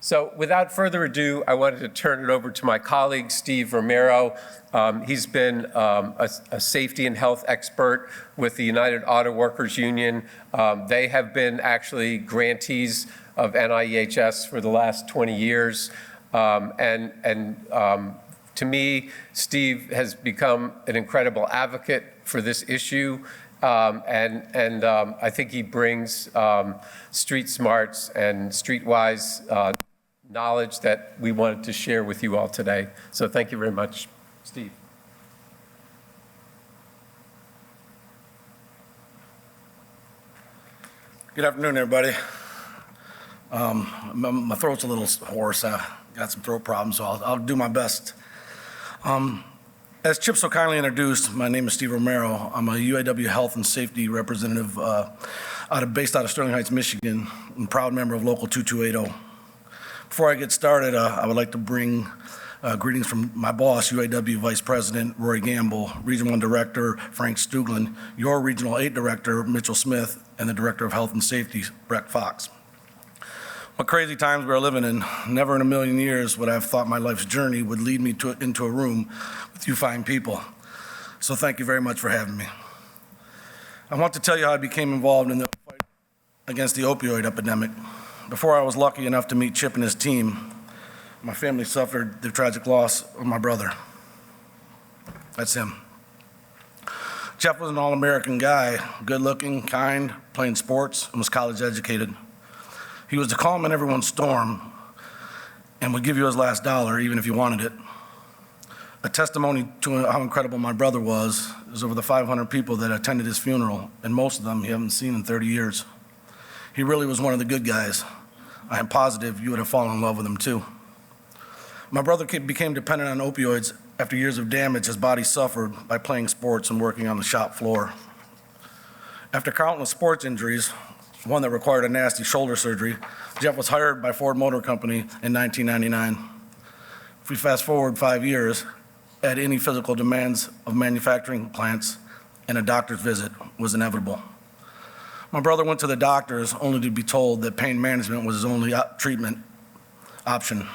So without further ado, I wanted to turn it over to my colleague, Steve Romero. He's been a safety and health expert with the United Auto Workers Union. They have been actually grantees of NIEHS for the last 20 years. To me, Steve has become an incredible advocate for this issue. I think he brings street smarts and streetwise knowledge that we wanted to share with you all today. So thank you very much, Steve. Good afternoon, everybody. My throat's a little hoarse. I got some throat problems, so I'll do my best. As Chip so kindly introduced, my name is Steve Romero. I'm a UAW health and safety representative based out of Sterling Heights, Michigan, and proud member of Local 2280. Before I get started, I would like to bring greetings from my boss, UAW Vice President Roy Gamble, Regional 1 Director Frank Stuglin, your Regional 8 Director Mitchell Smith, and the Director of Health and Safety, Brett Fox. What crazy times we're living in. Never in a million years would I have thought my life's journey would lead me into a room with you fine people. So thank you very much for having me. I want to tell you how I became involved in the fight against the opioid epidemic. Before I was lucky enough to meet Chip and his team, my family suffered the tragic loss of my brother. That's him. Jeff was an all-American guy, good-looking, kind, playing sports, and was college educated. He was the calm in everyone's storm and would give you his last dollar even if you wanted it. A testimony to how incredible my brother was is over the 500 people that attended his funeral, and most of them he haven't seen in 30 years. He really was one of the good guys. I am positive you would have fallen in love with him too. My brother became dependent on opioids after years of damage his body suffered by playing sports and working on the shop floor. After countless sports injuries, one that required a nasty shoulder surgery, Jeff was hired by Ford Motor Company in 1999. If we fast forward 5 years, add any physical demands of manufacturing plants, and a doctor's visit was inevitable. My brother went to the doctors only to be told that pain management was his only treatment option.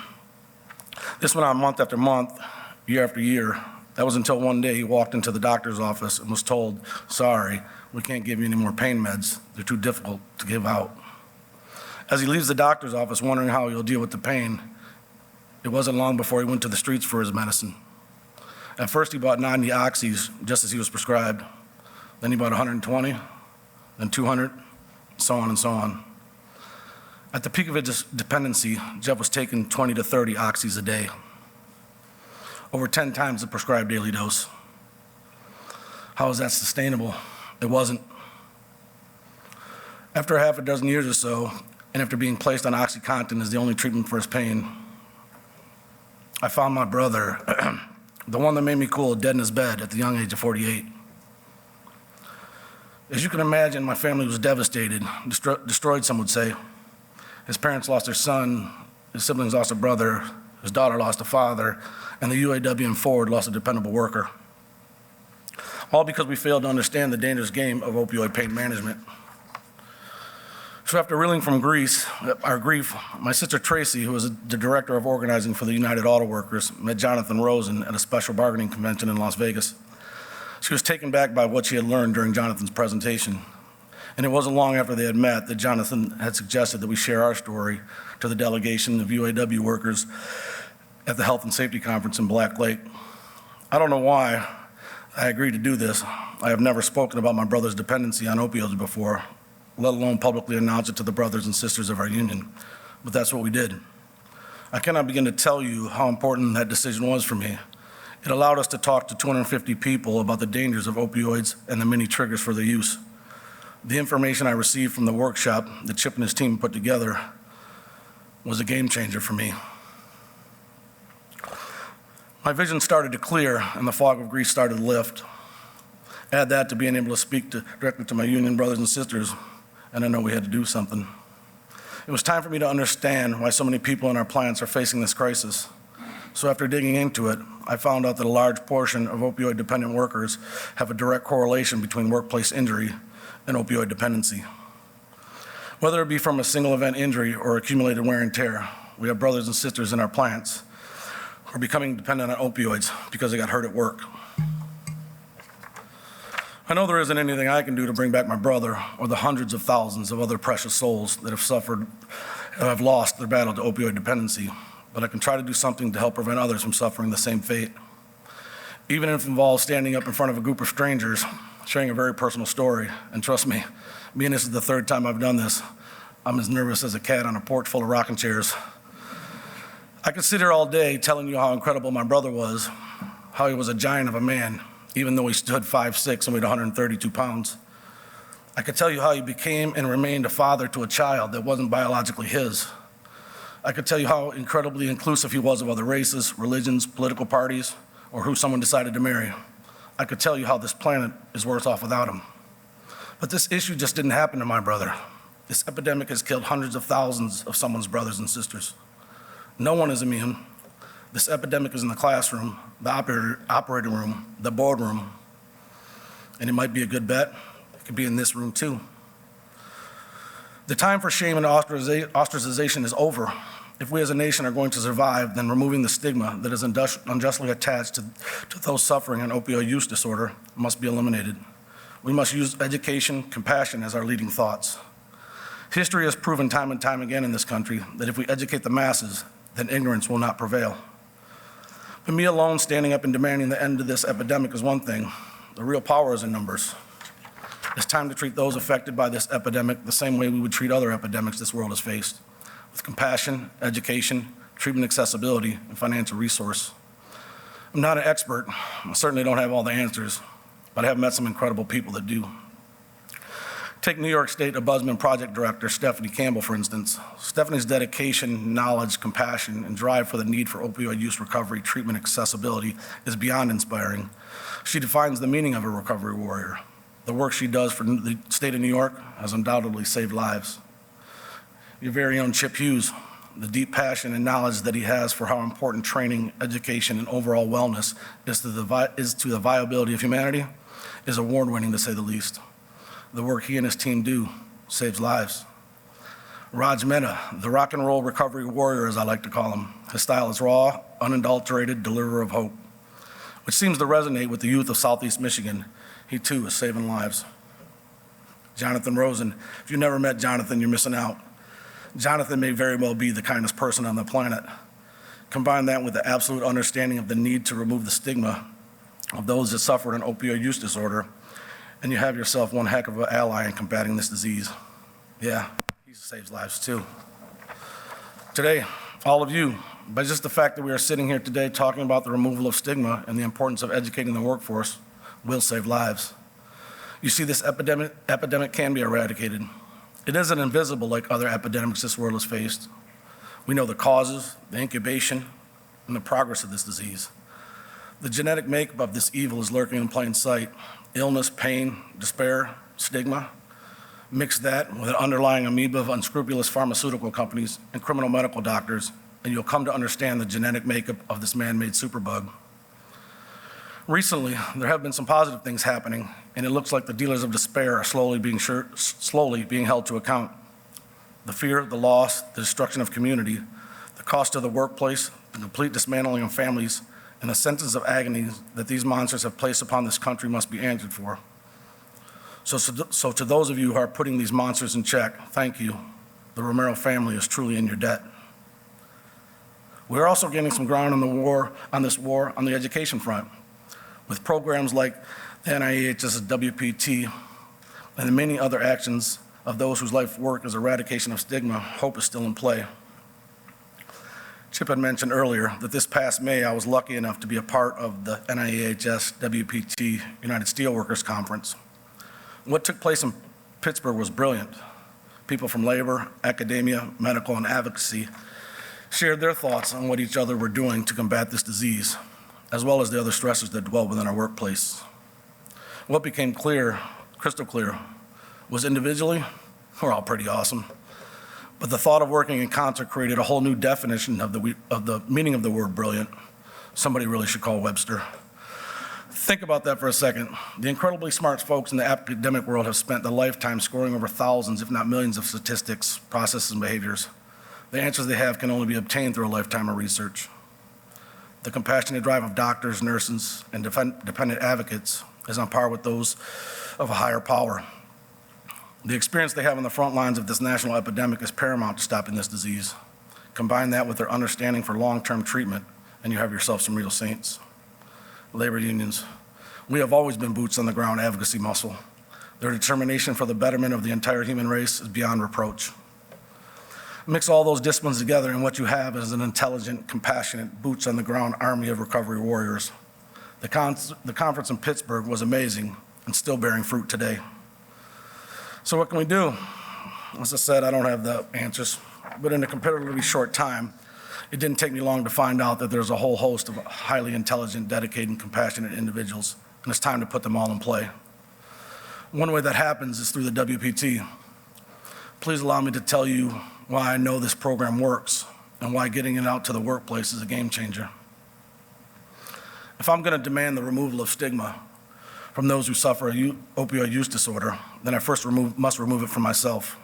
This went on month after month, year after year. That was until one day he walked into the doctor's office and was told, "Sorry, we can't give you any more pain meds. They're too difficult to give out." As he leaves the doctor's office wondering how he'll deal with the pain, it wasn't long before he went to the streets for his medicine. At first he bought NIEHSCs just as he was prescribed. Then he bought 120, then 200, so on and so on. At the peak of his dependency, Jeff was taking 20 to 30 oxys a day, over 10 times the prescribed daily dose. How is that sustainable? It wasn't. After half a dozen years or so, and after being placed on OxyContin as the only treatment for his pain, I found my brother, the one that made me cool, dead in his bed at the young age of 48. As you can imagine, my family was devastated, destroyed, some would say. His parents lost their son, his siblings lost a brother, his daughter lost a father, and the UAW and Ford lost a dependable worker. All because we failed to understand the dangerous game of opioid pain management. So after reeling from our grief, my sister Tracy, who was the director of organizing for the United Auto Workers, met Jonathan Rosen at a special bargaining convention in Las Vegas. She was taken back by what she had learned during Jonathan's presentation. And it wasn't long after they had met that Jonathan had suggested that we share our story to the delegation of UAW workers at the Health and Safety Conference in Black Lake. I don't know why I agreed to do this. I have never spoken about my brother's dependency on opioids before, let alone publicly announce it to the brothers and sisters of our union, but that's what we did. I cannot begin to tell you how important that decision was for me. It allowed us to talk to 250 people about the dangers of opioids and the many triggers for their use. The information I received from the workshop that Chip and his team put together was a game changer for me. My vision started to clear and the fog of grief started to lift. Add that to being able to speak directly to my union brothers and sisters, and I know we had to do something. It was time for me to understand why so many people in our plants are facing this crisis. So after digging into it, I found out that a large portion of opioid-dependent workers have a direct correlation between workplace injury and opioid dependency. Whether it be from a single event injury or accumulated wear and tear, We have brothers and sisters in our plants who are becoming dependent on opioids because they got hurt at work. I know there isn't anything I can do to bring back my brother or the hundreds of thousands of other precious souls that have suffered and have lost their battle to opioid dependency, but I can try to do something to help prevent others from suffering the same fate. Even if it involves standing up in front of a group of strangers, sharing a very personal story. And trust me, being this is the third time I've done this, I'm as nervous as a cat on a porch full of rocking chairs. I could sit here all day telling you how incredible my brother was, how he was a giant of a man, even though he stood 5'6" and weighed 132 pounds. I could tell you how he became and remained a father to a child that wasn't biologically his. I could tell you how incredibly inclusive he was of other races, religions, political parties, or who someone decided to marry. I could tell you how this planet is worse off without him. But this issue just didn't happen to my brother. This epidemic has killed hundreds of thousands of someone's brothers and sisters. No one is immune. This epidemic is in the classroom, the operating room, the boardroom, and it might be a good bet, it could be in this room too. The time for shame and ostracization is over. If we as a nation are going to survive, then removing the stigma that is unjustly attached to those suffering an opioid use disorder must be eliminated. We must use education, compassion as our leading thoughts. History has proven time and time again in this country that if we educate the masses, then ignorance will not prevail. But me alone standing up and demanding the end of this epidemic is one thing. The real power is in numbers. It's time to treat those affected by this epidemic the same way we would treat other epidemics this world has faced, with compassion, education, treatment accessibility, and financial resource. I'm not an expert. I certainly don't have all the answers, but I have met some incredible people that do. Take New York State Ombudsman Project Director Stephanie Campbell, for instance. Stephanie's dedication, knowledge, compassion, and drive for the need for opioid use recovery treatment accessibility is beyond inspiring. She defines the meaning of a recovery warrior. The work she does for the state of New York has undoubtedly saved lives. Your very own Chip Hughes, the deep passion and knowledge that he has for how important training, education, and overall wellness is to the viability of humanity is award-winning, to say the least. The work he and his team do saves lives. Raj Mehta, the rock and roll recovery warrior, as I like to call him. His style is raw, unadulterated, deliverer of hope, which seems to resonate with the youth of Southeast Michigan. He too is saving lives. Jonathan Rosen, if you've never met Jonathan, you're missing out. Jonathan may very well be the kindest person on the planet. Combine that with the absolute understanding of the need to remove the stigma of those that suffer an opioid use disorder, and you have yourself one heck of an ally in combating this disease. Yeah, he saves lives too. Today, all of you, by just the fact that we are sitting here today talking about the removal of stigma and the importance of educating the workforce, will save lives. You see, this epidemic can be eradicated. It isn't invisible like other epidemics this world has faced. We know the causes, the incubation, and the progress of this disease. The genetic makeup of this evil is lurking in plain sight. Illness, pain, despair, stigma. Mix that with an underlying amoeba of unscrupulous pharmaceutical companies and criminal medical doctors, and you'll come to understand the genetic makeup of this man-made superbug. Recently, there have been some positive things happening, and it looks like the dealers of despair are slowly being held to account. The fear, the loss, the destruction of community, the cost of the workplace, the complete dismantling of families, and the sentence of agony that these monsters have placed upon this country must be answered for. So to those of you who are putting these monsters in check, thank you. The Romero family is truly in your debt. We're also gaining some ground on this war on the education front, with programs like the NIEHSC WPT and the many other actions of those whose life work is eradication of stigma. Hope is still in play. Chip had mentioned earlier that this past May, I was lucky enough to be a part of the NIEHS WPT United Steelworkers Conference. What took place in Pittsburgh was brilliant. People from labor, academia, medical, and advocacy shared their thoughts on what each other were doing to combat this disease, as well as the other stressors that dwell within our workplace. What became clear, crystal clear, was individually, we're all pretty awesome. But the thought of working in concert created a whole new definition of the meaning of the word brilliant. Somebody really should call Webster. Think about that for a second. The incredibly smart folks in the academic world have spent a lifetime scoring over thousands, if not millions, of statistics, processes, and behaviors. The answers they have can only be obtained through a lifetime of research. The compassionate drive of doctors, nurses, and dependent advocates is on par with those of a higher power. The experience they have on the front lines of this national epidemic is paramount to stopping this disease. Combine that with their understanding for long-term treatment, and you have yourself some real saints. Labor unions. We have always been boots on the ground advocacy muscle. Their determination for the betterment of the entire human race is beyond reproach. Mix all those disciplines together, and what you have is an intelligent, compassionate, boots on the ground army of recovery warriors. The conference in Pittsburgh was amazing and still bearing fruit today. So what can we do? As I said, I don't have the answers, but in a comparatively short time, it didn't take me long to find out that there's a whole host of highly intelligent, dedicated, and compassionate individuals, and it's time to put them all in play. One way that happens is through the WPT. Please allow me to tell you why I know this program works and why getting it out to the workplace is a game changer. If I'm going to demand the removal of stigma from those who suffer opioid use disorder, then I first must remove it from myself.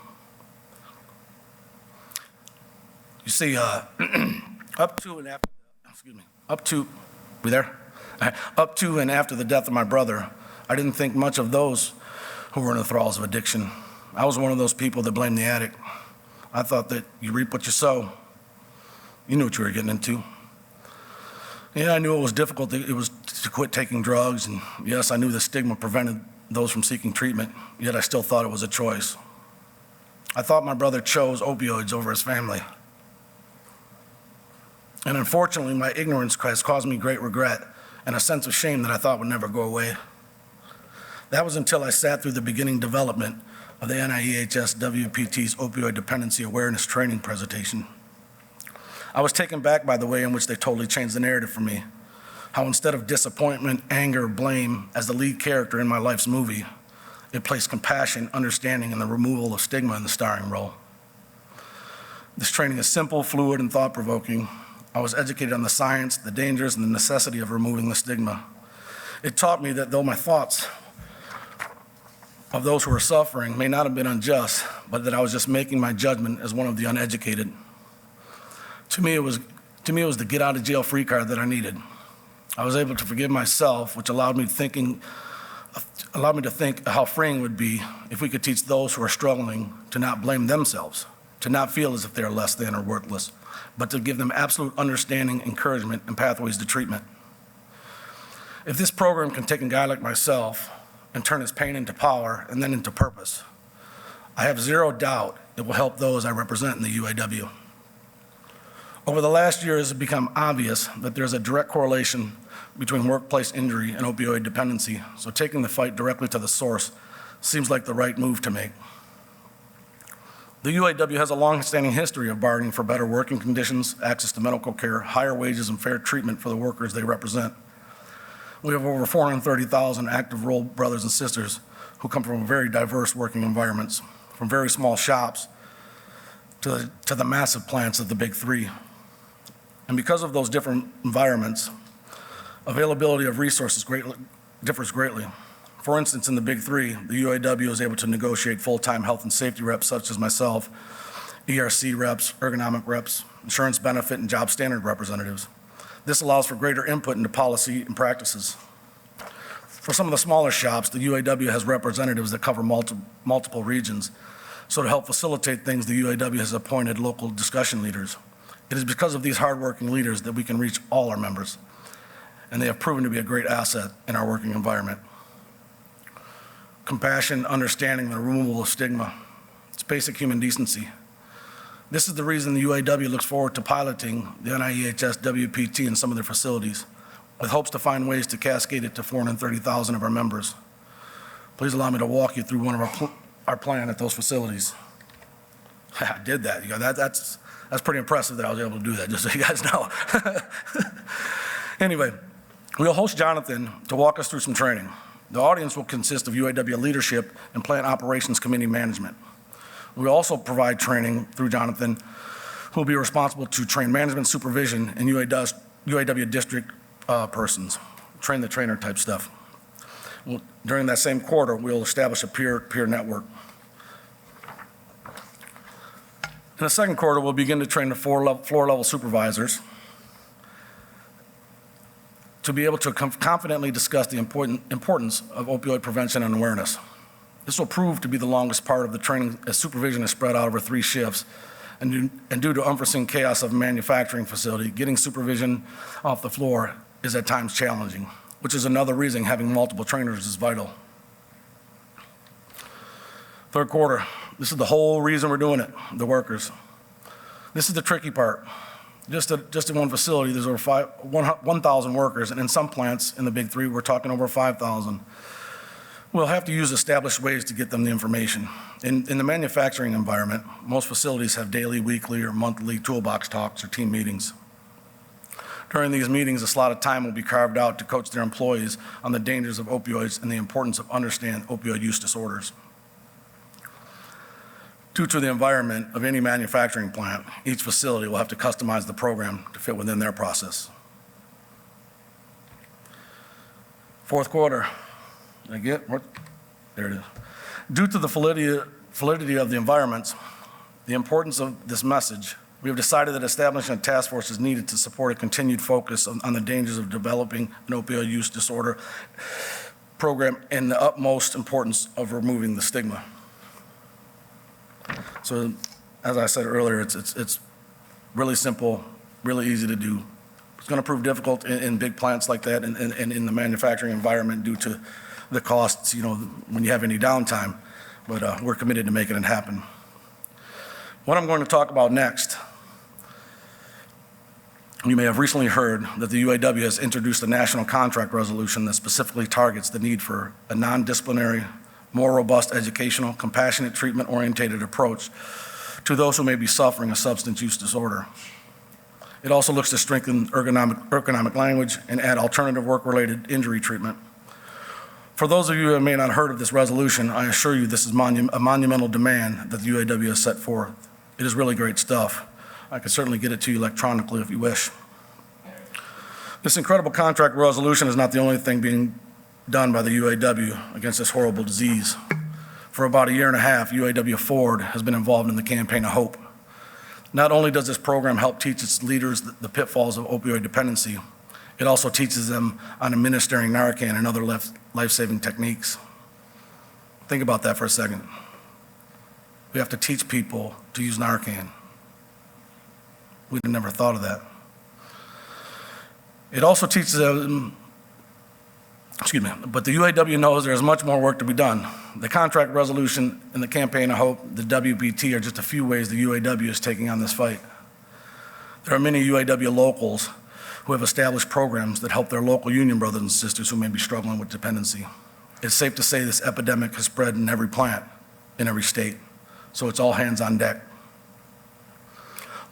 You see, up to and after the death of my brother, I didn't think much of those who were in the thralls of addiction. I was one of those people that blamed the addict. I thought that you reap what you sow. You knew what you were getting into. Yeah, I knew it was difficult. It was to quit taking drugs, and yes, I knew the stigma prevented those from seeking treatment, yet I still thought it was a choice. I thought my brother chose opioids over his family. And unfortunately, my ignorance has caused me great regret and a sense of shame that I thought would never go away. That was until I sat through the beginning development of the NIEHS WPT's opioid dependency awareness training presentation. I was taken back by the way in which they totally changed the narrative for me. How instead of disappointment, anger, blame as the lead character in my life's movie, it placed compassion, understanding, and the removal of stigma in the starring role. This training is simple, fluid, and thought-provoking. I was educated on the science, the dangers, and the necessity of removing the stigma. It taught me that though my thoughts of those who were suffering may not have been unjust, but that I was just making my judgment as one of the uneducated. To me, it was the get out of jail free card that I needed. I was able to forgive myself, which allowed me to think how freeing it would be if we could teach those who are struggling to not blame themselves, to not feel as if they are less than or worthless, but to give them absolute understanding, encouragement, and pathways to treatment. If this program can take a guy like myself and turn his pain into power and then into purpose, I have zero doubt it will help those I represent in the UAW. Over the last year, it has become obvious that there's a direct correlation between workplace injury and opioid dependency, so taking the fight directly to the source seems like the right move to make. The UAW has a long-standing history of bargaining for better working conditions, access to medical care, higher wages, and fair treatment for the workers they represent. We have over 430,000 active role brothers and sisters who come from very diverse working environments, from very small shops to the massive plants of the big three. And because of those different environments, availability of resources differs greatly. For instance, in the big three, the UAW is able to negotiate full-time health and safety reps such as myself, ERC reps, ergonomic reps, insurance benefit, and job standard representatives. This allows for greater input into policy and practices. For some of the smaller shops, the UAW has representatives that cover multiple regions. So to help facilitate things, the UAW has appointed local discussion leaders. It is because of these hardworking leaders that we can reach all our members, and they have proven to be a great asset in our working environment. Compassion, understanding, the removal of stigma. It's basic human decency. This is the reason the UAW looks forward to piloting the NIEHS WPT in some of their facilities, with hopes to find ways to cascade it to 430,000 of our members. Please allow me to walk you through one of our plan at those facilities. I did that. That's pretty impressive that I was able to do that, just so you guys know. Anyway, we'll host Jonathan to walk us through some training. The audience will consist of UAW leadership and plant operations committee management. We will also provide training through Jonathan, who will be responsible to train management supervision and UAW district persons, train the trainer type stuff. During that same quarter, we'll establish a peer-to-peer network. In the second quarter, we'll begin to train the floor-level supervisors to be able to confidently discuss the importance of opioid prevention and awareness. This will prove to be the longest part of the training, as supervision is spread out over 3 shifts. And due to unforeseen chaos of a manufacturing facility, getting supervision off the floor is at times challenging, which is another reason having multiple trainers is vital. Third quarter, this is the whole reason we're doing it, the workers. This is the tricky part. Just in one facility, there's over 1,000 workers, and in some plants, in the big 3, we're talking over 5,000. We'll have to use established ways to get them the information. In the manufacturing environment, most facilities have daily, weekly, or monthly toolbox talks or team meetings. During these meetings, a slot of time will be carved out to coach their employees on the dangers of opioids and the importance of understanding opioid use disorders. Due to the environment of any manufacturing plant, each facility will have to customize the program to fit within their process. Fourth quarter, there it is. Due to the validity of the environments, the importance of this message, we have decided that establishing a task force is needed to support a continued focus on the dangers of developing an opioid use disorder program and the utmost importance of removing the stigma. So, as I said earlier, it's really simple, really easy to do. It's going to prove difficult in big plants like that and in the manufacturing environment due to the costs, when you have any downtime. But we're committed to making it happen. What I'm going to talk about next, you may have recently heard that the UAW has introduced a national contract resolution that specifically targets the need for a non-disciplinary, more robust educational, compassionate treatment-oriented approach to those who may be suffering a substance use disorder. It also looks to strengthen ergonomic language and add alternative work-related injury treatment. For those of you who may not have heard of this resolution, I assure you this is a monumental demand that the UAW has set forth. It is really great stuff. I can certainly get it to you electronically if you wish. This incredible contract resolution is not the only thing being done by the UAW against this horrible disease. For about 1.5 years, UAW Forward has been involved in the Campaign of Hope. Not only does this program help teach its leaders the pitfalls of opioid dependency, it also teaches them on administering Narcan and other life-saving techniques. Think about that for a second. We have to teach people to use Narcan. We'd have never thought of that. It also teaches them, but the UAW knows there's much more work to be done. The contract resolution and the Campaign of Hope, the WBT, are just a few ways the UAW is taking on this fight. There are many UAW locals who have established programs that help their local union brothers and sisters who may be struggling with dependency. It's safe to say this epidemic has spread in every plant, in every state, so it's all hands on deck.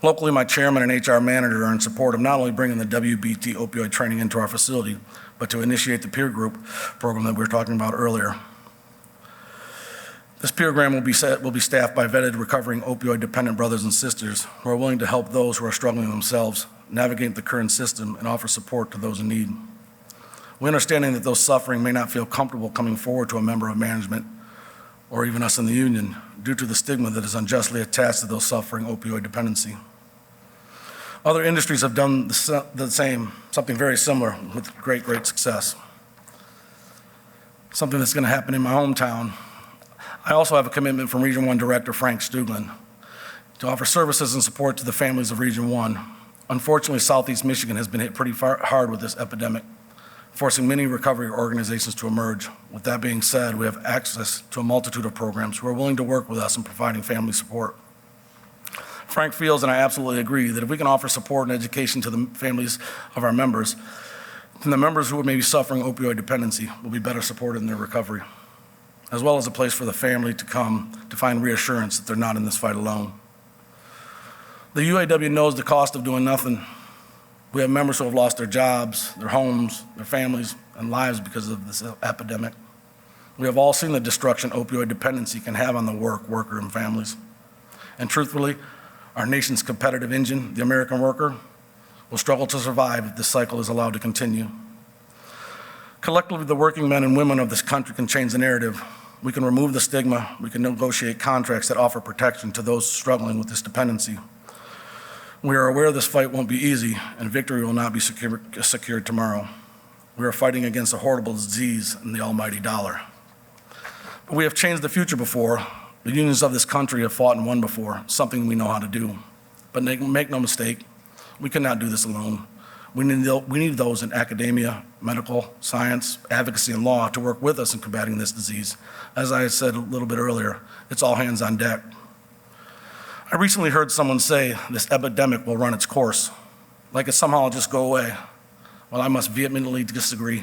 Locally, my chairman and HR manager are in support of not only bringing the WBT opioid training into our facility, but to initiate the peer group program that we were talking about earlier. This peer program will be staffed by vetted recovering opioid dependent brothers and sisters who are willing to help those who are struggling themselves navigate the current system and offer support to those in need. We understanding that those suffering may not feel comfortable coming forward to a member of management or even us in the union due to the stigma that is unjustly attached to those suffering opioid dependency. Other industries have done the same, something very similar with great success. Something that's going to happen in my hometown. I also have a commitment from Region 1 Director Frank Stuglin to offer services and support to the families of Region 1. Unfortunately, Southeast Michigan has been hit pretty hard with this epidemic, forcing many recovery organizations to emerge. With that being said, we have access to a multitude of programs who are willing to work with us in providing family support. Frank feels, and I absolutely agree, that if we can offer support and education to the families of our members, then the members who may be suffering opioid dependency will be better supported in their recovery, as well as a place for the family to come to find reassurance that they're not in this fight alone. The UAW knows the cost of doing nothing. We have members who have lost their jobs, their homes, their families, and lives because of this epidemic. We have all seen the destruction opioid dependency can have on the worker, and families. And truthfully, our nation's competitive engine, the American worker, will struggle to survive if this cycle is allowed to continue. Collectively, the working men and women of this country can change the narrative We can remove the stigma. We can negotiate contracts that offer protection to those struggling with this dependency. We are aware this fight won't be easy, and victory will not be secured tomorrow. We are fighting against a horrible disease and the almighty dollar. But we have changed the future before. The unions of this country have fought and won before, something we know how to do. But make no mistake, we cannot do this alone. We need those in academia, medical, science, advocacy, and law to work with us in combating this disease. As I said a little bit earlier, it's all hands on deck. I recently heard someone say this epidemic will run its course, like it somehow will just go away. Well, I must vehemently disagree.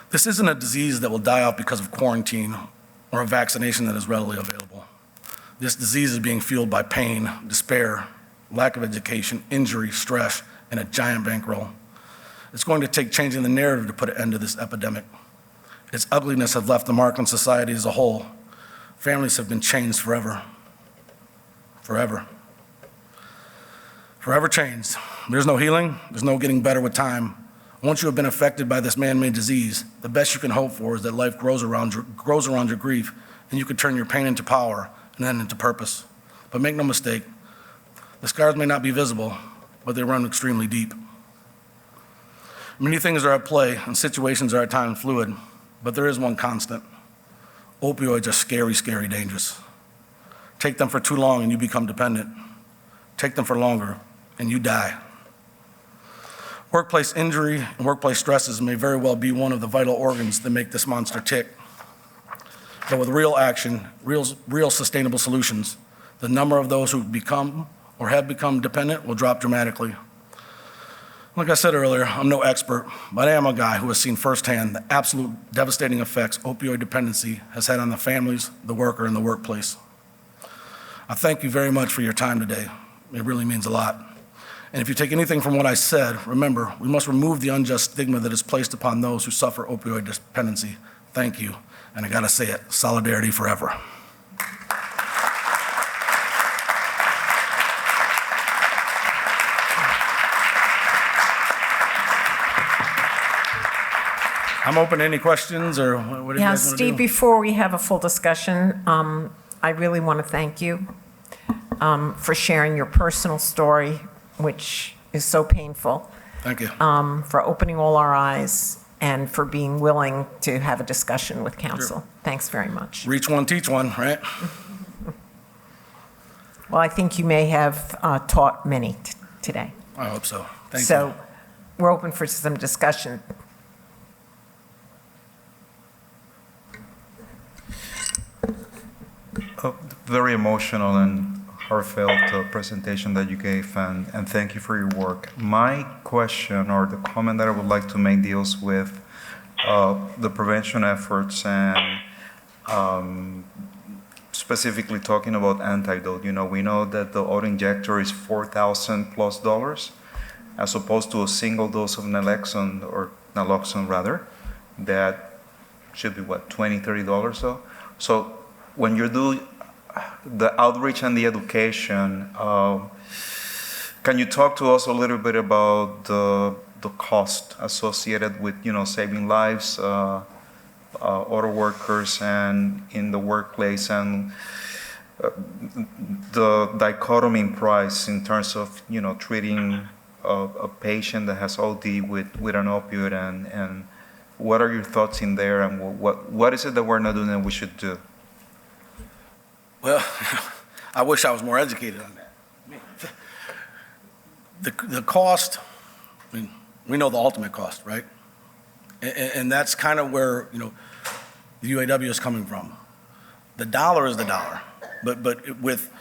This isn't a disease that will die out because of quarantine or a vaccination that is readily available. This disease is being fueled by pain, despair, lack of education, injury, stress, and a giant bankroll. It's going to take changing the narrative to put an end to this epidemic. Its ugliness has left a mark on society as a whole. Families have been changed forever. Forever. Forever changed. There's no healing. There's no getting better with time. Once you have been affected by this man-made disease, the best you can hope for is that life grows around your grief, and you can turn your pain into power and then into purpose. But make no mistake, the scars may not be visible, but they run extremely deep. Many things are at play, and situations are at times fluid, but there is one constant. Opioids are scary, scary dangerous. Take them for too long and you become dependent. Take them for longer and you die. Workplace injury and workplace stresses may very well be one of the vital organs that make this monster tick. But with real action, real sustainable solutions, the number of those who become or have become dependent will drop dramatically. Like I said earlier, I'm no expert, but I am a guy who has seen firsthand the absolute devastating effects opioid dependency has had on the families, the worker, and the workplace. I thank you very much for your time today. It really means a lot. And if you take anything from what I said, remember, we must remove the unjust stigma that is placed upon those who suffer opioid dependency. Thank you. And I gotta say it, solidarity forever. I'm open to any questions, or what do you guys want to do? Steve, before we have a full discussion, I really want to thank you for sharing your personal story, which is so painful. Thank you. For opening all our eyes and for being willing to have a discussion with council. Sure. Thanks very much. Reach one, teach one, right? Well, I think you may have taught many today. I hope so. Thank you. So we're open for some discussion. Very emotional and heartfelt presentation that you gave, and thank you for your work. My question or the comment that I would like to make deals with the prevention efforts and specifically talking about antidote. You know, we know that the auto-injector is $4,000+ as opposed to a single dose of naloxone rather, that should be what, $20-$30 so when you do the outreach and the education, can you talk to us a little bit about the cost associated with, you know, saving lives, auto workers and in the workplace, and the dichotomy in price in terms of, you know, treating a patient that has OD with an opioid, and what are your thoughts in there, and what is it that we're not doing that we should do? Well, I wish I was more educated on that. The cost, I mean, we know the ultimate cost, right? And that's kind of where, you know, the UAW is coming from. The dollar is the dollar, but with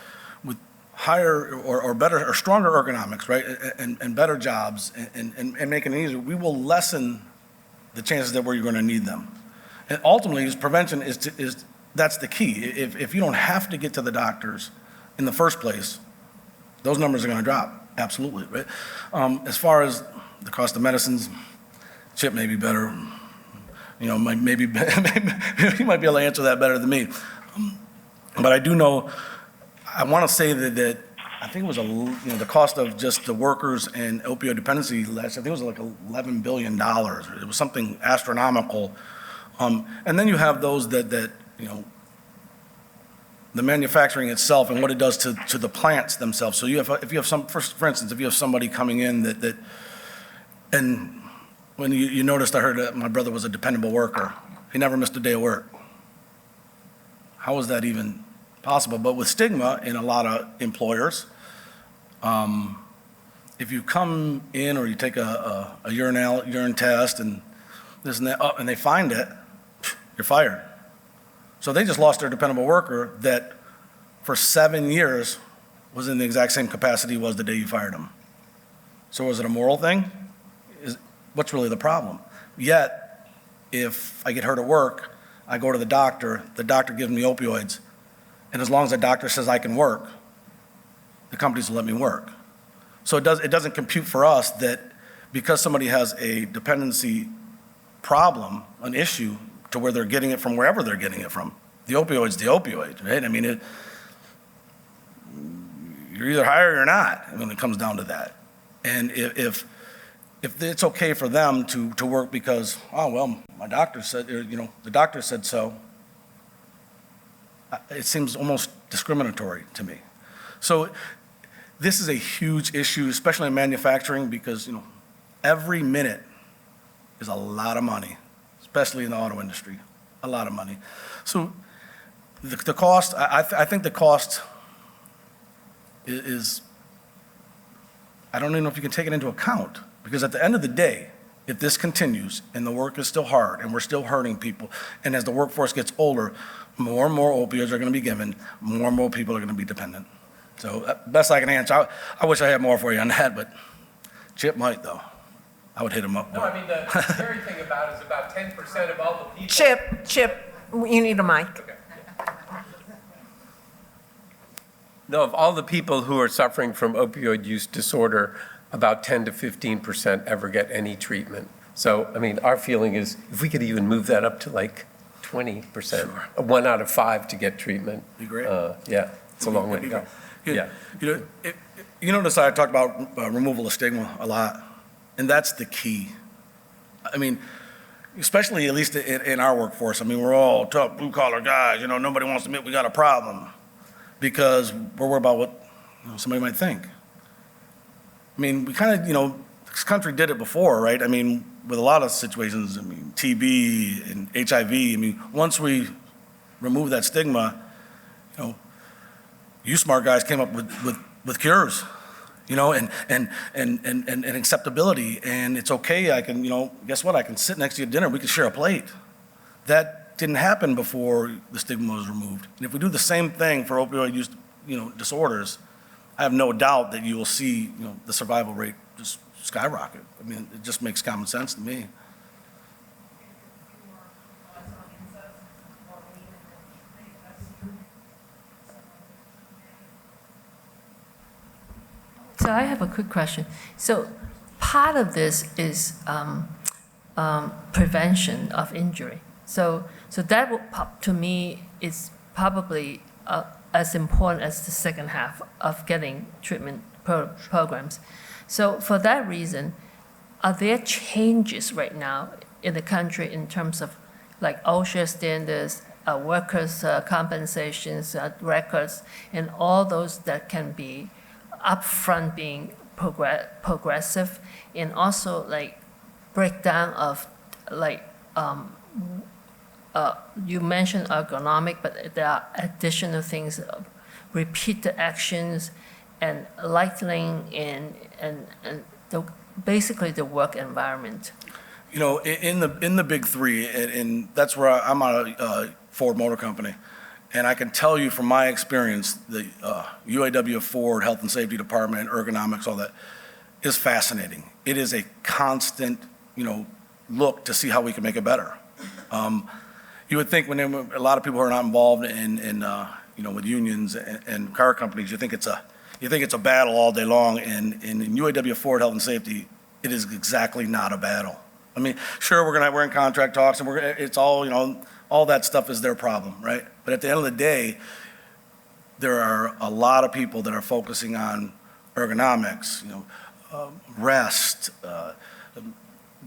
higher or better or stronger ergonomics, right, and better jobs and making it easier, we will lessen the chances that we're going to need them. And ultimately, prevention is that's the key. If you don't have to get to the doctors in the first place, those numbers are going to drop. Absolutely, right? As far as the cost of medicines, Chip may be better. You know, maybe he might be able to answer that better than me. But I do know, I want to say that I think it was the cost of just the workers and opioid dependency. I think it was like $11 billion. It was something astronomical. And then you have those that, you know, the manufacturing itself and what it does to the plants themselves. So if you have some, for instance, if you have somebody coming in that and when you noticed, I heard that my brother was a dependable worker. He never missed a day of work. How is that even possible? But with stigma in a lot of employers, if you come in or you take a urine test and this and that, and they find it, you're fired. So they just lost their dependable worker that for 7 years was in the exact same capacity he was the day you fired him. So is it a moral thing? What's really the problem? Yet, if I get hurt at work, I go to the doctor gives me opioids, and as long as the doctor says I can work, the companies will let me work. So it doesn't compute for us that because somebody has a dependency problem, an issue, to where they're getting it from wherever they're getting it from. The opioid, right? I mean, you're either hired or you're not when it comes down to that. And if it's okay for them to work because, oh, well, my doctor said, you know, the doctor said so, it seems almost discriminatory to me. So this is a huge issue, especially in manufacturing, because, you know, every minute is a lot of money, especially in the auto industry, a lot of money. So the cost, I think the cost is, I don't even know if you can take it into account, because at the end of the day, if this continues and the work is still hard and we're still hurting people, and as the workforce gets older, more and more opioids are going to be given, more and more people are going to be dependent. So best I can answer. I wish I had more for you on that, but Chip might, though. I would hit him up. No, I mean, the scary thing about it is about 10% of all the people. Chip, you need a mic. Okay. No, of all the people who are suffering from opioid use disorder, about 10 to 15% ever get any treatment. So, I mean, our feeling is if we could even move that up to like 20%, Sure. 1 out of 5 to get treatment. Be great. Yeah, it's a long way to go. Yeah. You notice I talked about removal of stigma a lot, and that's the key. I mean, especially at least in our workforce. I mean, we're all tough blue-collar guys. You know, nobody wants to admit we got a problem because we're worried about what somebody might think. I mean, we kind of, you know, this country did it before, right? I mean, with a lot of situations, I mean, TB and HIV, I mean, once we remove that stigma, you know, you smart guys came up with cures, you know, and acceptability, and it's okay, I can, you know, guess what, I can sit next to you at dinner, we can share a plate. That didn't happen before the stigma was removed. And if we do the same thing for opioid use, you know, disorders, I have no doubt that you will see, you know, the survival rate just skyrocket. I mean, it just makes common sense to me. So I have a quick question. So part of this is prevention of injury. So that will to me is probably as important as the second half of getting treatment programs. So for that reason, are there changes right now in the country in terms of like OSHA standards, workers' compensations, records, and all those that can be upfront being progressive, and also like breakdown of like you mentioned ergonomic, but there are additional things, repeated actions, and lightening and basically the work environment. You know, in the big three, and that's where I'm on a Ford Motor Company, and I can tell you from my experience, the UAW Ford Health and Safety Department, ergonomics, all that, is fascinating. It is a constant, you know, look to see how we can make it better. You would think when a lot of people who are not involved in you know, with unions and car companies, you think it's a battle all day long. And in UAW Ford Health and Safety, it is exactly not a battle. I mean, sure, we're in contract talks, and it's all, you know, all that stuff is their problem, right? But at the end of the day, there are a lot of people that are focusing on ergonomics, you know, rest,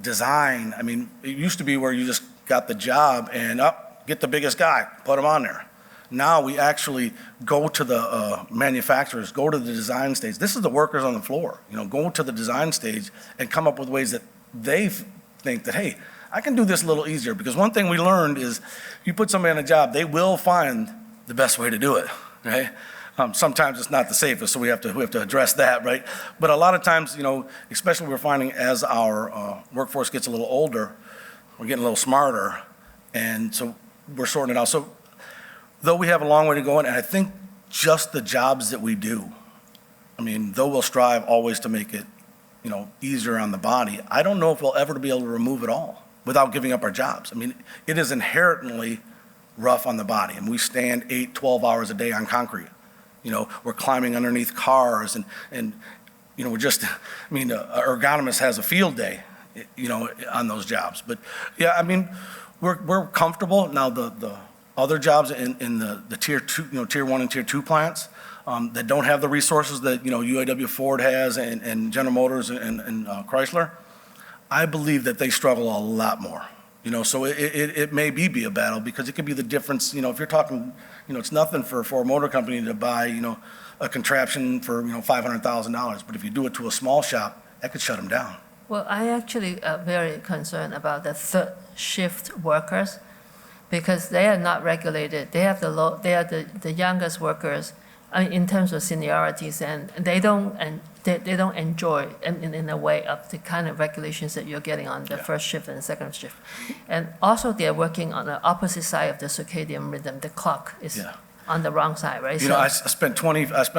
design. I mean, it used to be where you just got the job and get the biggest guy, put him on there. Now we actually go to the manufacturers, go to the design stage. This is the workers on the floor, go to the design stage and come up with ways that they think that, hey, I can do this a little easier. Because one thing we learned is you put somebody on a job, they will find the best way to do it, right? Sometimes it's not the safest, so we have to address that, right? But a lot of times, especially we're finding as our workforce gets a little older, we're getting a little smarter, and so we're sorting it out. So though we have a long way to go, and I think just the jobs that we do, though we'll strive always to make it, easier on the body, I don't know if we'll ever be able to remove it all without giving up our jobs. It is inherently rough on the body, and we stand 8, 12 hours a day on concrete. We're climbing underneath cars, and we're just, an ergonomist has a field day, on those jobs. But yeah, we're comfortable. Now the other jobs in the tier 2, tier 1 and tier 2 plants that don't have the resources that, UAW Ford has and General Motors and Chrysler, I believe that they struggle a lot more. So it may be a battle, because it could be the difference, if you're talking, it's nothing for a Ford Motor Company to buy, a contraption for, $500,000. But if you do it to a small shop, that could shut them down. Well, I actually very concerned about the third shift workers, because they are not regulated. They have they are the youngest workers, in terms of seniorities, and they don't enjoy in a way of the kind of regulations that you're getting on the first shift and second shift. And also they're working on the opposite side of the circadian rhythm. The clock is on the wrong side, right? I spent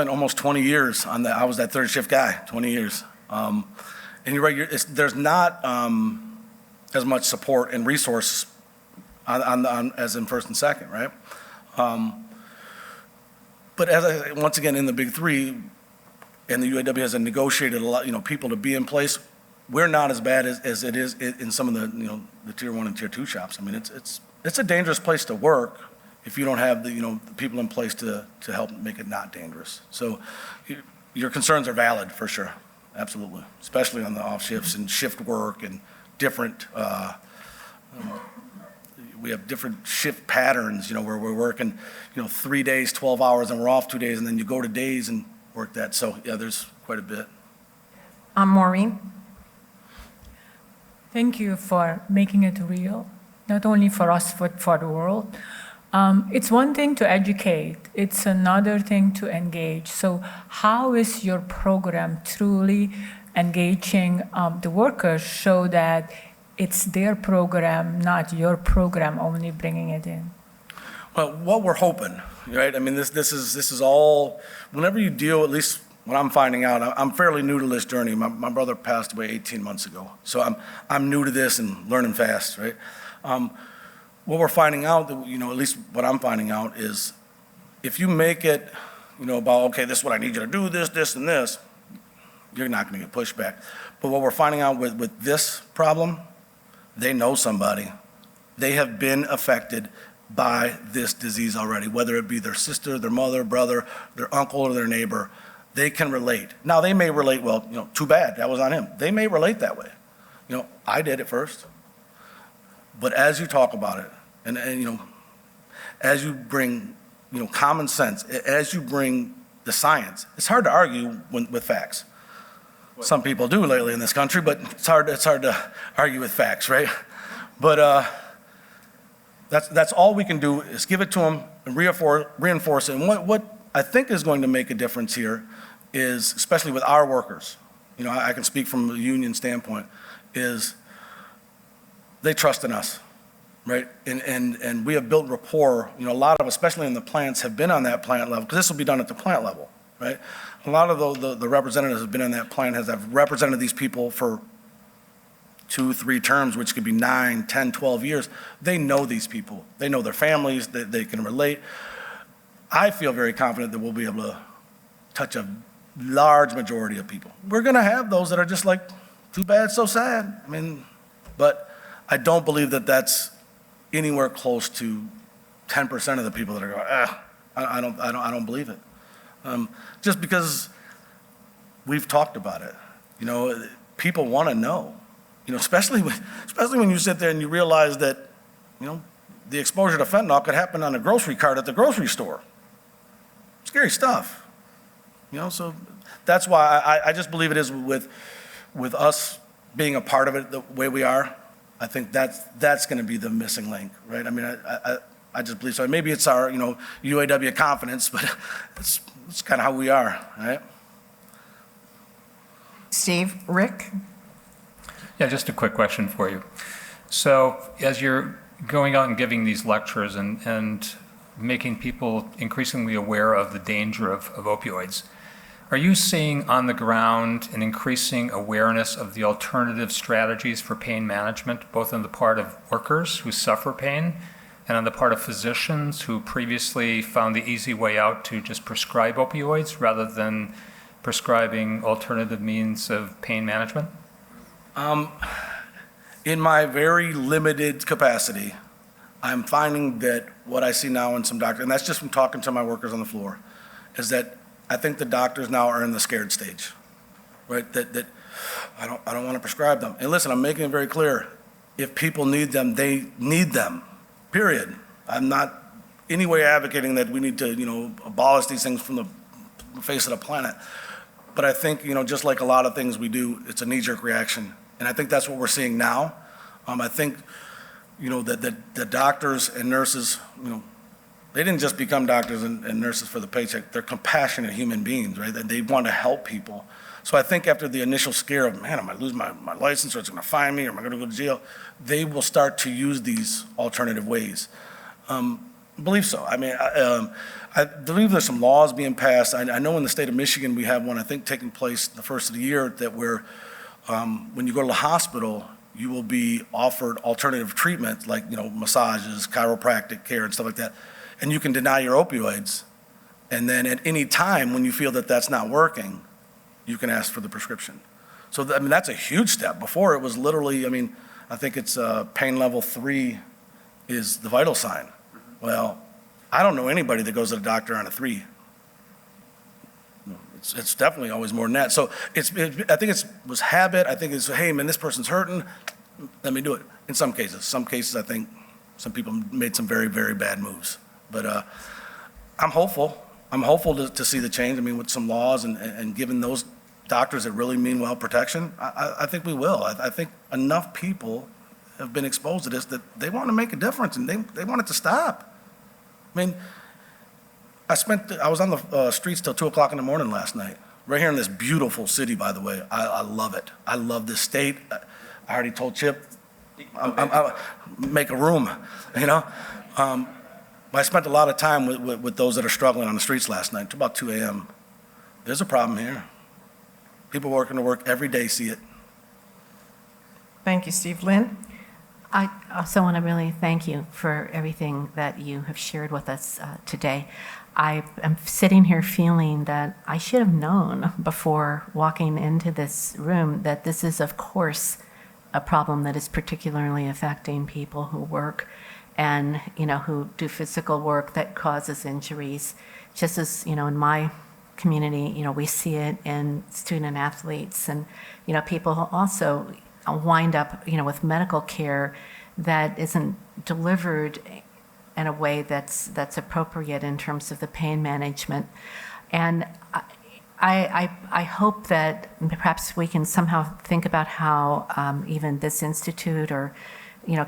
almost 20 years on that. I was that third shift guy, 20 years. And you're right, there's not as much support and resources as in first and second, right? But once again, in the big three, and the UAW has negotiated a lot, people to be in place, we're not as bad as it is in some of the, the tier 1 and tier 2 shops. It's a dangerous place to work if you don't have the people in place to help make it not dangerous. So your concerns are valid for sure, absolutely, especially on the off shifts and shift work and different. We have different shift patterns, where we're working, 3 days, 12 hours, and we're off 2 days, and then you go to days and work that. So yeah, there's quite a bit. Maureen? Thank you for making it real, not only for us, but for the world. It's one thing to educate, it's another thing to engage. So how is your program truly engaging the workers so that it's their program, not your program only bringing it in? Well, what we're hoping, right? This is all, whenever you deal, at least what I'm finding out, I'm fairly new to this journey. My brother passed away 18 months ago. So I'm new to this and learning fast, right? What we're finding out, at least what I'm finding out is if you make it, about, okay, this is what I need you to do, this, and this, you're not gonna get pushback. But what we're finding out with this problem, they know somebody. They have been affected by this disease already, whether it be their sister, their mother, brother, their uncle, or their neighbor. They can relate. Now, they may relate, well, too bad, that was on him. They may relate that way. I did it first. But as you talk about it, and as you bring, common sense, as you bring the science, it's hard to argue with facts. Some people do lately in this country, but it's hard to argue with facts, right? But that's all we can do is give it to them and reinforce it. And what I think is going to make a difference here is, especially with our workers, I can speak from a union standpoint, is they trust in us, right? And we have built rapport. A lot of, especially in the plants, have been on that plant level, because this will be done at the plant level, right? A lot of the representatives have been in that plant, have represented these people for 2, 3 terms, which could be 9, 10, 12 years. They know these people. They know their families. They can relate. I feel very confident that we'll be able to touch a large majority of people. We're going to have those that are just like, too bad, so sad. But I don't believe that that's anywhere close to 10% of the people that are going, I don't believe it. Just because we've talked about it, people want to know, especially when you sit there and you realize that the exposure to fentanyl could happen on a grocery cart at the grocery store. Scary stuff. So that's why I just believe it is with us being a part of it the way we are. I think that's going to be the missing link, right? I mean, I just believe so. Maybe it's our, UAW confidence, but it's kind of how we are, right? Steve, Rick? Yeah, just a quick question for you. So as you're going out and giving these lectures and making people increasingly aware of the danger of opioids, are you seeing on the ground an increasing awareness of the alternative strategies for pain management, both on the part of workers who suffer pain and on the part of physicians who previously found the easy way out to just prescribe opioids rather than prescribing alternative means of pain management? In my very limited capacity, I'm finding that what I see now in some doctors, and that's just from talking to my workers on the floor, is that I think the doctors now are in the scared stage, right? That I don't want to prescribe them. And listen, I'm making it very clear. If people need them, they need them, period. I'm not any way advocating that we need to, abolish these things from the face of the planet. But I think, just like a lot of things we do, it's a knee-jerk reaction. And I think that's what we're seeing now. I think, that the doctors and nurses, they didn't just become doctors and nurses for the paycheck. They're compassionate human beings, right? They want to help people. So I think after the initial scare of, man, I might lose my license, or it's going to fine me, or am I going to go to jail, they will start to use these alternative ways. I believe so. I mean, I believe there's some laws being passed. I know in the state of Michigan, we have one, I think, taking place the first of the year, that where when you go to the hospital, you will be offered alternative treatment, like, massages, chiropractic care, and stuff like that. And you can deny your opioids. And then at any time when you feel that that's not working, you can ask for the prescription. So, that's a huge step. Before, it was literally, I think it's pain level 3 is the vital sign. Well, I don't know anybody that goes to the doctor on a 3. It's definitely always more than that. So I think it was habit. I think it's, hey, man, this person's hurting. Let me do it. In some cases, I think some people made some very, very bad moves. But I'm hopeful. I'm hopeful to see the change. With some laws and giving those doctors that really mean well protection, I think we will. I think enough people have been exposed to this that they want to make a difference, and they want it to stop. I was on the streets till 2 o'clock in the morning last night, right here in this beautiful city, by the way. I love it. I love this state. I already told Chip, I make a room, I spent a lot of time with those that are struggling on the streets last night, till about 2 a.m. There's a problem here. People working to work every day see it. Thank you, Steve. Lynn? I also want to really thank you for everything that you have shared with us today. I am sitting here feeling that I should have known before walking into this room that this is, of course, a problem that is particularly affecting people who work and, who do physical work that causes injuries. Just as, in my community, we see it in student athletes and, people who also wind up, with medical care that isn't delivered in a way that's appropriate in terms of the pain management. And I hope that perhaps we can somehow think about how even this institute or,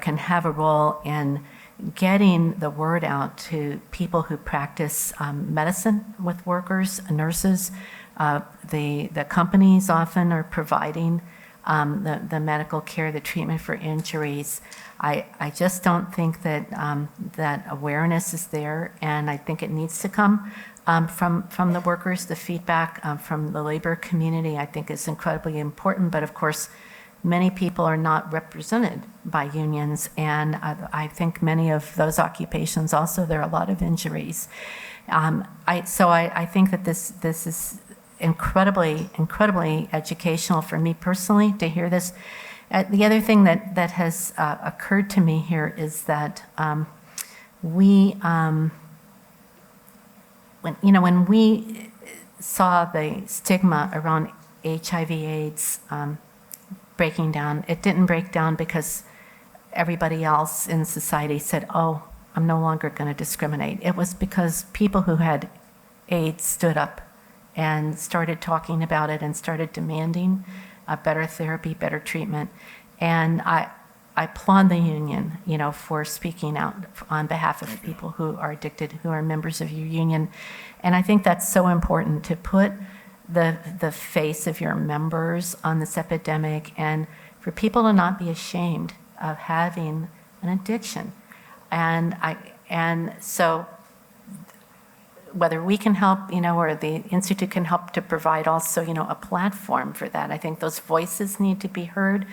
can have a role in getting the word out to people who practice medicine with workers, nurses. The companies often are providing the medical care, the treatment for injuries. I just don't think that that awareness is there, and I think it needs to come from the workers. The feedback from the labor community, I think, is incredibly important. But of course, many people are not represented by unions, and I think many of those occupations also, there are a lot of injuries. So I think that this is incredibly educational for me personally to hear this. The other thing that has occurred to me here is that when we saw the stigma around HIV/AIDS breaking down, it didn't break down because everybody else in society said, oh, I'm no longer going to discriminate. It was because people who had AIDS stood up and started talking about it and started demanding better therapy, better treatment. And I applaud the union, for speaking out on behalf of people who are addicted, who are members of your union. And I think that's so important to put the face of your members on this epidemic and for people to not be ashamed of having an addiction. And so whether we can help, or the Institute can help to provide also, a platform for that. I think those voices need to be heard.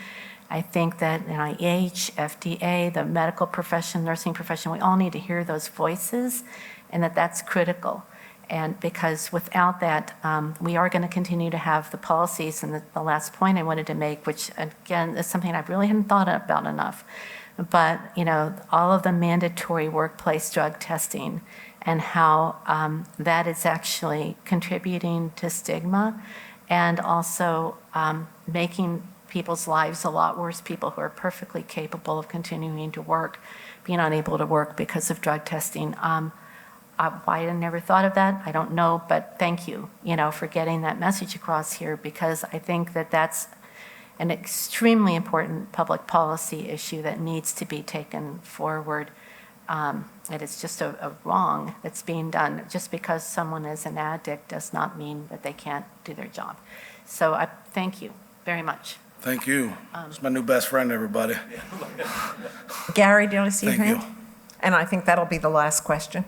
I think that NIEHSC, FDA, the medical profession, nursing profession, we all need to hear those voices, and that's critical. And because without that, we are going to continue to have the policies. And the last point I wanted to make, which again is something I really hadn't thought about enough, but all of the mandatory workplace drug testing and how that is actually contributing to stigma and also making people's lives a lot worse, people who are perfectly capable of continuing to work, being unable to work because of drug testing. Why I never thought of that, I don't know, but thank you, for getting that message across here, because I think that that's an extremely important public policy issue that needs to be taken forward. It is just a wrong that's being done. Just because someone is an addict does not mean that they can't do their job. So I thank you very much. Thank you. It's my new best friend, everybody. Gary, do you want to see your Thank hand? you. And I think that'll be the last question.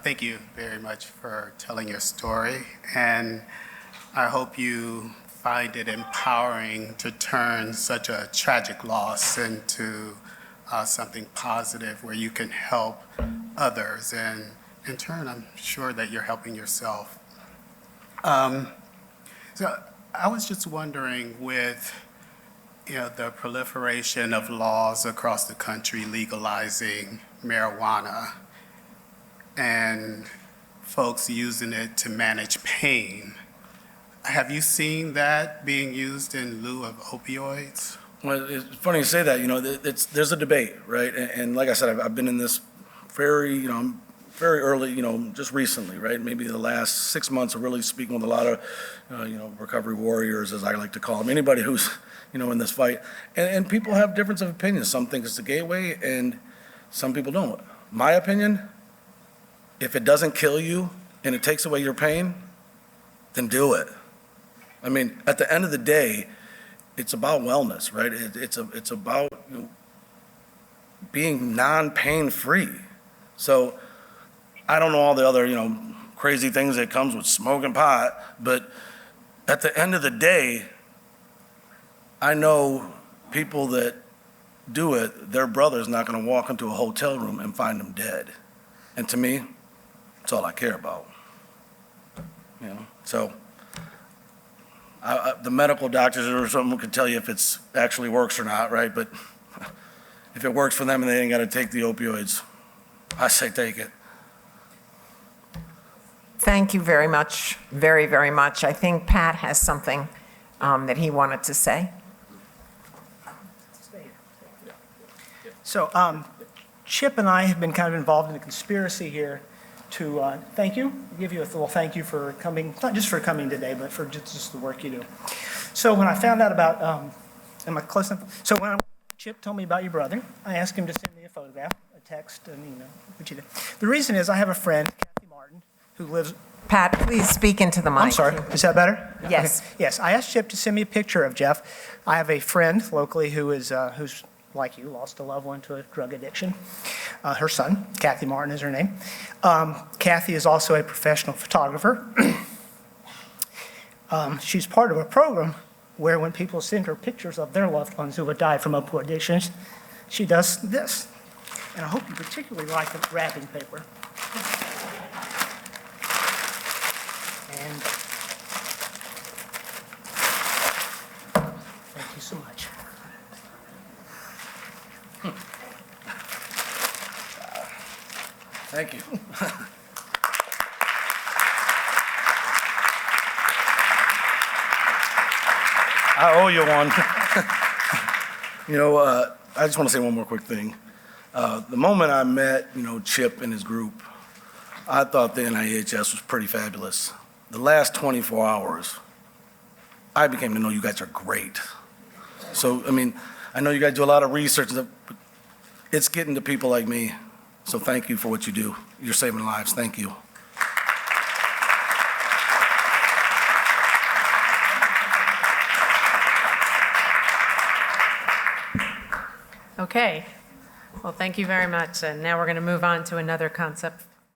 Thank you very much for telling your story, and I hope you find it empowering to turn such a tragic loss into something positive where you can help others, and in turn, I'm sure that you're helping yourself. So I was just wondering, with the proliferation of laws across the country legalizing marijuana, and folks using it to manage pain. Have you seen that being used in lieu of opioids? Well, it's funny you say that. There's a debate, right? And like I said, I've been in this very early, just recently, right? Maybe the last 6 months of really speaking with a lot of, recovery warriors, as I like to call them, anybody who's, in this fight. And people have difference of opinions. Some think it's the gateway, and some people don't. My opinion, if it doesn't kill you and it takes away your pain, then do it. I mean, at the end of the day, it's about wellness, right? It's about being non-pain free. So I don't know all the other, crazy things that comes with smoking pot, but at the end of the day, I know people that do it, their brother's not gonna walk into a hotel room and find them dead. And to me, that's all I care about. So the medical doctors or someone could tell you if it's actually works or not, right? But if it works for them and they ain't got to take the opioids, I say take it. Thank you very much, very, very much. I think Pat has something that he wanted to say. So Chip and I have been kind of involved in a conspiracy here to give you a little thank you for coming, not just for coming today, but for just the work you do. So when I found out about, am I close enough? So when Chip told me about your brother, I asked him to send me a photograph, a text, and what you did. The reason is I have a friend, Kathy Martin, who lives. Pat, please speak into the mic. I'm sorry, is that better? Yes. Okay. Yes, I asked Chip to send me a picture of Jeff. I have a friend locally who is, who's like you, lost a loved one to a drug addiction. Her son, Kathy Martin is her name. Kathy is also a professional photographer. She's part of a program where when people send her pictures of their loved ones who have died from opioid addictions, she does this. And I hope you particularly like the wrapping paper. And thank you so much. Thank you. I owe you one. I just want to say one more quick thing. The moment I met, Chip and his group, I thought the NIEHS was pretty fabulous. The last 24 hours, I became to know you guys are great. So, I know you guys do a lot of research, and stuff, but it's getting to people like me. So thank you for what you do. You're saving lives. Thank you. Okay. Well, thank you very much. And now we're going to move on to another concept